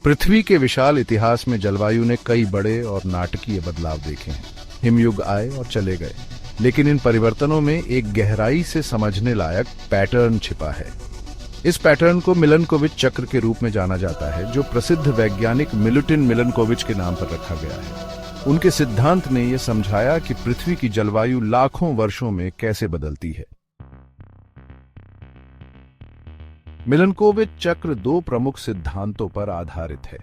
पृथ्वी के विशाल इतिहास में जलवायु ने कई बड़े और नाटकीय बदलाव देखे हैं। हिमयुग आए और चले गए, लेकिन इन परिवर्तनों में एक गहराई से समझने लायक पैटर्न छिपा है। इस पैटर्न को मिलनकोविच चक्र के रूप में जाना जाता है, जो प्रसिद्ध वैज्ञानिक मिलुटिन मिलनकोविच के नाम पर रखा गया है। उनके सिद्धांत ने यह समझाया कि पृथ्वी की जलवायु लाखों वर्षों में कैसे बदलती है। मिलनकोविच चक्र दो प्रमुख सिद्धांतों पर आधारित है।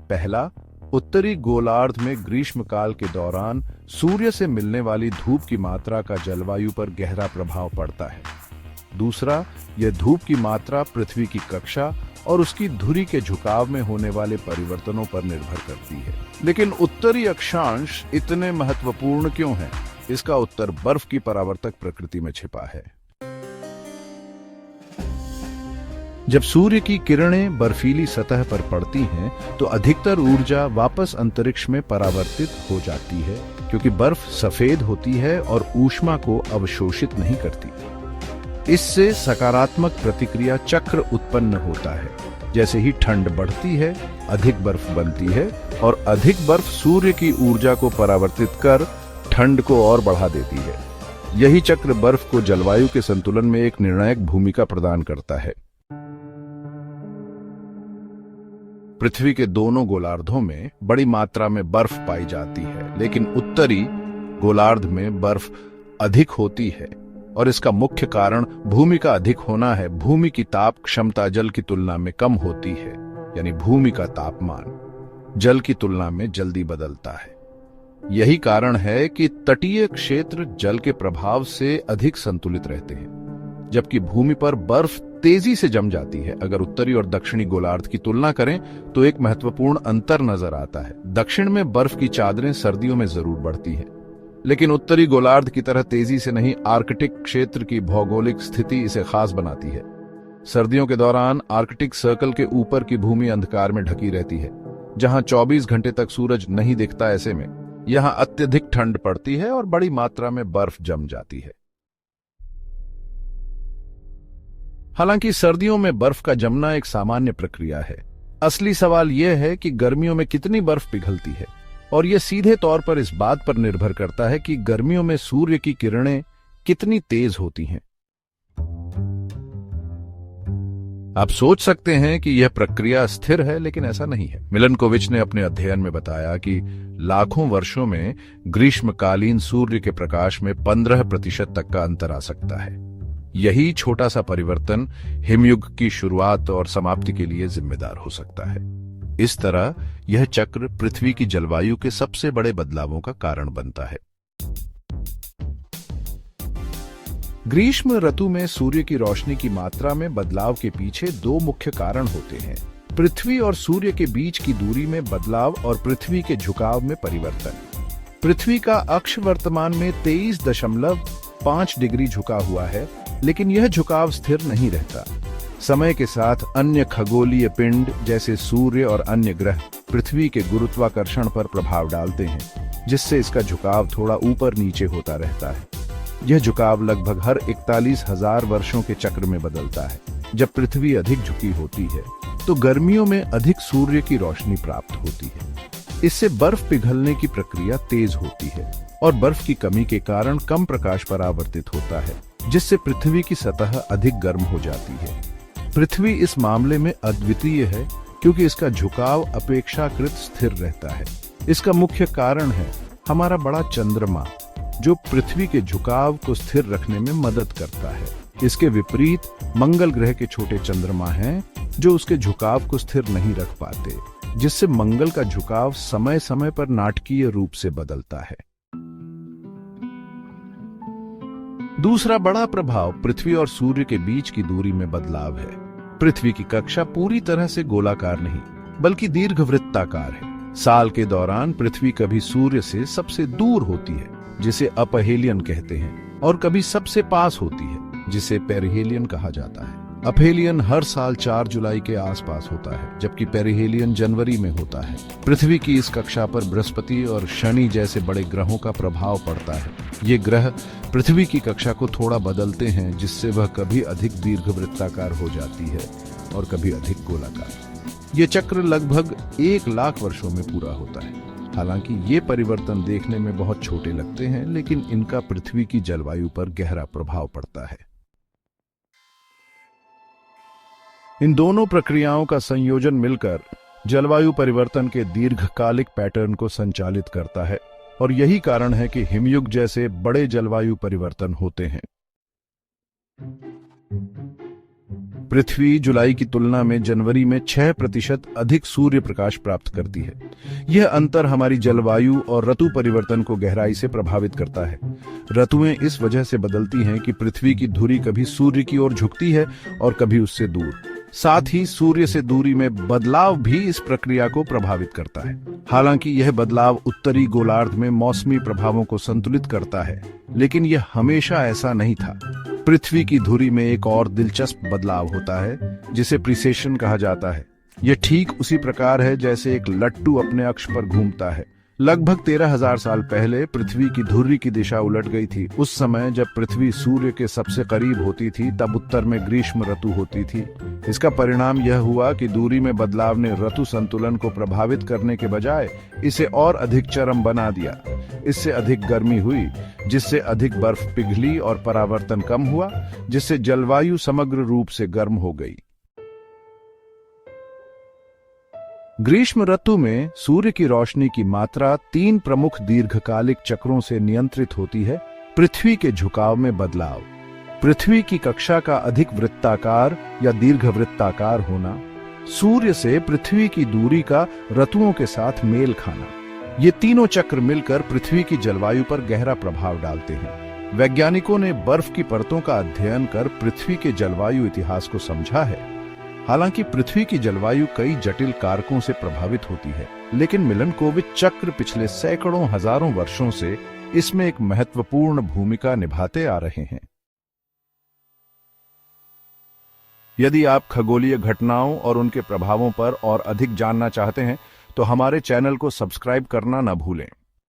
पहला, उत्तरी गोलार्ध में ग्रीष्मकाल के दौरान सूर्य से मिलने वाली धूप की मात्रा का जलवायु पर गहरा प्रभाव पड़ता है। दूसरा, यह धूप की मात्रा पृथ्वी की कक्षा और उसकी धुरी के झुकाव में होने वाले परिवर्तनों पर निर्भर करती है। लेकिन उत्तरी अक्षांश इतने महत्वपूर्ण क्यों है? इसका उत्तर बर्फ की परावर्तक प्रकृति में छिपा है। जब सूर्य की किरणें बर्फीली सतह पर पड़ती हैं, तो अधिकतर ऊर्जा वापस अंतरिक्ष में परावर्तित हो जाती है, क्योंकि बर्फ सफेद होती है और ऊष्मा को अवशोषित नहीं करती। इससे सकारात्मक प्रतिक्रिया चक्र उत्पन्न होता है। जैसे ही ठंड बढ़ती है, अधिक बर्फ बनती है और अधिक बर्फ सूर्य की ऊर्जा को परावर्तित कर ठंड को और बढ़ा देती है। यही चक्र बर्फ को जलवायु के संतुलन में एक निर्णायक भूमिका प्रदान करता है। पृथ्वी के दोनों गोलार्धों में बड़ी मात्रा में बर्फ पाई जाती है, लेकिन उत्तरी गोलार्ध में बर्फ अधिक होती है और इसका मुख्य कारण भूमि का अधिक होना है। भूमि की ताप क्षमता जल की तुलना में कम होती है, यानी भूमि का तापमान जल की तुलना में जल्दी बदलता है। यही कारण है कि तटीय क्षेत्र जल के प्रभाव से अधिक संतुलित रहते हैं, जबकि भूमि पर बर्फ तेजी से जम जाती है। अगर उत्तरी और दक्षिणी गोलार्ध की तुलना करें तो एक महत्वपूर्ण अंतर नजर आता है। दक्षिण में बर्फ की चादरें सर्दियों में जरूर बढ़ती हैं, लेकिन उत्तरी गोलार्ध की तरह तेजी से नहीं। आर्कटिक क्षेत्र की भौगोलिक स्थिति इसे खास बनाती है। सर्दियों के दौरान आर्कटिक सर्कल के ऊपर की भूमि अंधकार में ढकी रहती है, जहां 24 घंटे तक सूरज नहीं दिखता। ऐसे में यहां अत्यधिक ठंड पड़ती है और बड़ी मात्रा में बर्फ जम जाती है। हालांकि सर्दियों में बर्फ का जमना एक सामान्य प्रक्रिया है। असली सवाल यह है कि गर्मियों में कितनी बर्फ पिघलती है, और यह सीधे तौर पर इस बात पर निर्भर करता है कि गर्मियों में सूर्य की किरणें कितनी तेज होती हैं। आप सोच सकते हैं कि यह प्रक्रिया स्थिर है, लेकिन ऐसा नहीं है। मिलनकोविच ने अपने अध्ययन में बताया कि लाखों वर्षों में ग्रीष्मकालीन सूर्य के प्रकाश में 15% तक का अंतर आ सकता है। यही छोटा सा परिवर्तन हिमयुग की शुरुआत और समाप्ति के लिए जिम्मेदार हो सकता है। इस तरह यह चक्र पृथ्वी की जलवायु के सबसे बड़े बदलावों का कारण बनता है। ग्रीष्म ऋतु में सूर्य की रोशनी की मात्रा में बदलाव के पीछे दो मुख्य कारण होते हैं: पृथ्वी और सूर्य के बीच की दूरी में बदलाव और पृथ्वी के झुकाव में परिवर्तन। पृथ्वी का अक्ष वर्तमान में 23.5 डिग्री झुका हुआ है, लेकिन यह झुकाव स्थिर नहीं रहता। समय के साथ अन्य खगोलीय पिंड जैसे सूर्य और अन्य ग्रह पृथ्वी के गुरुत्वाकर्षण पर प्रभाव डालते हैं, जिससे इसका झुकाव थोड़ा ऊपर नीचे होता रहता है। यह झुकाव लगभग हर 41,000 वर्षों के चक्र में बदलता है। जब पृथ्वी अधिक झुकी होती है, तो गर्मियों में अधिक सूर्य की रोशनी प्राप्त होती है। इससे बर्फ पिघलने की प्रक्रिया तेज होती है और बर्फ की कमी के कारण कम प्रकाश परावर्तित होता है, जिससे पृथ्वी की सतह अधिक गर्म हो जाती है। पृथ्वी इस मामले में अद्वितीय है, क्योंकि इसका झुकाव अपेक्षाकृत स्थिर रहता है। इसका मुख्य कारण है हमारा बड़ा चंद्रमा, जो पृथ्वी के झुकाव को स्थिर रखने में मदद करता है। इसके विपरीत मंगल ग्रह के छोटे चंद्रमा हैं, जो उसके झुकाव को स्थिर नहीं रख पाते, जिससे मंगल का झुकाव समय समय पर नाटकीय रूप से बदलता है। दूसरा बड़ा प्रभाव पृथ्वी और सूर्य के बीच की दूरी में बदलाव है। पृथ्वी की कक्षा पूरी तरह से गोलाकार नहीं, बल्कि दीर्घवृत्ताकार है। साल के दौरान पृथ्वी कभी सूर्य से सबसे दूर होती है, जिसे अपहेलियन कहते हैं, और कभी सबसे पास होती है, जिसे पेरिहेलियन कहा जाता है। अपहेलियन हर साल 4 जुलाई के आसपास होता है, जबकि पेरिहेलियन जनवरी में होता है। पृथ्वी की इस कक्षा पर बृहस्पति और शनि जैसे बड़े ग्रहों का प्रभाव पड़ता है। ये ग्रह पृथ्वी की कक्षा को थोड़ा बदलते हैं, जिससे वह कभी अधिक दीर्घवृत्ताकार हो जाती है और कभी अधिक गोलाकार। ये चक्र लगभग 1 लाख वर्षों में पूरा होता है। हालांकि ये परिवर्तन देखने में बहुत छोटे लगते हैं, लेकिन इनका पृथ्वी की जलवायु पर गहरा प्रभाव पड़ता है। इन दोनों प्रक्रियाओं का संयोजन मिलकर जलवायु परिवर्तन के दीर्घकालिक पैटर्न को संचालित करता है, और यही कारण है कि हिमयुग जैसे बड़े जलवायु परिवर्तन होते हैं। पृथ्वी जुलाई की तुलना में जनवरी में 6% अधिक सूर्य प्रकाश प्राप्त करती है। यह अंतर हमारी जलवायु और ऋतु परिवर्तन को गहराई से प्रभावित करता है। ऋतुएं इस वजह से बदलती हैं कि पृथ्वी की धुरी कभी सूर्य की ओर झुकती है और कभी उससे दूर। साथ ही सूर्य से दूरी में बदलाव भी इस प्रक्रिया को प्रभावित करता है। हालांकि यह बदलाव उत्तरी गोलार्ध में मौसमी प्रभावों को संतुलित करता है, लेकिन यह हमेशा ऐसा नहीं था। पृथ्वी की धुरी में एक और दिलचस्प बदलाव होता है, जिसे प्रीसेशन कहा जाता है। यह ठीक उसी प्रकार है जैसे एक लट्टू अपने अक्ष पर घूमता है। लगभग 13,000 साल पहले पृथ्वी की धुरी की दिशा उलट गई थी। उस समय जब पृथ्वी सूर्य के सबसे करीब होती थी, तब उत्तर में ग्रीष्म ऋतु होती थी। इसका परिणाम यह हुआ कि दूरी में बदलाव ने ऋतु संतुलन को प्रभावित करने के बजाय इसे और अधिक चरम बना दिया। इससे अधिक गर्मी हुई, जिससे अधिक बर्फ पिघली और परावर्तन कम हुआ, जिससे जलवायु समग्र रूप से गर्म हो गई। ग्रीष्म ऋतु में सूर्य की रोशनी की मात्रा 3 प्रमुख दीर्घकालिक चक्रों से नियंत्रित होती है। पृथ्वी के झुकाव में बदलाव, पृथ्वी की कक्षा का अधिक वृत्ताकार या दीर्घवृत्ताकार होना, सूर्य से पृथ्वी की दूरी का ऋतुओं के साथ मेल खाना। ये तीनों चक्र मिलकर पृथ्वी की जलवायु पर गहरा प्रभाव डालते हैं। वैज्ञानिकों ने बर्फ की परतों का अध्ययन कर पृथ्वी के जलवायु इतिहास को समझा है। हालांकि पृथ्वी की जलवायु कई जटिल कारकों से प्रभावित होती है, लेकिन मिलनकोविच चक्र पिछले सैकड़ों हजारों वर्षों से इसमें एक महत्वपूर्ण भूमिका निभाते आ रहे हैं। यदि आप खगोलीय घटनाओं और उनके प्रभावों पर और अधिक जानना चाहते हैं, तो हमारे चैनल को सब्सक्राइब करना न भूलें।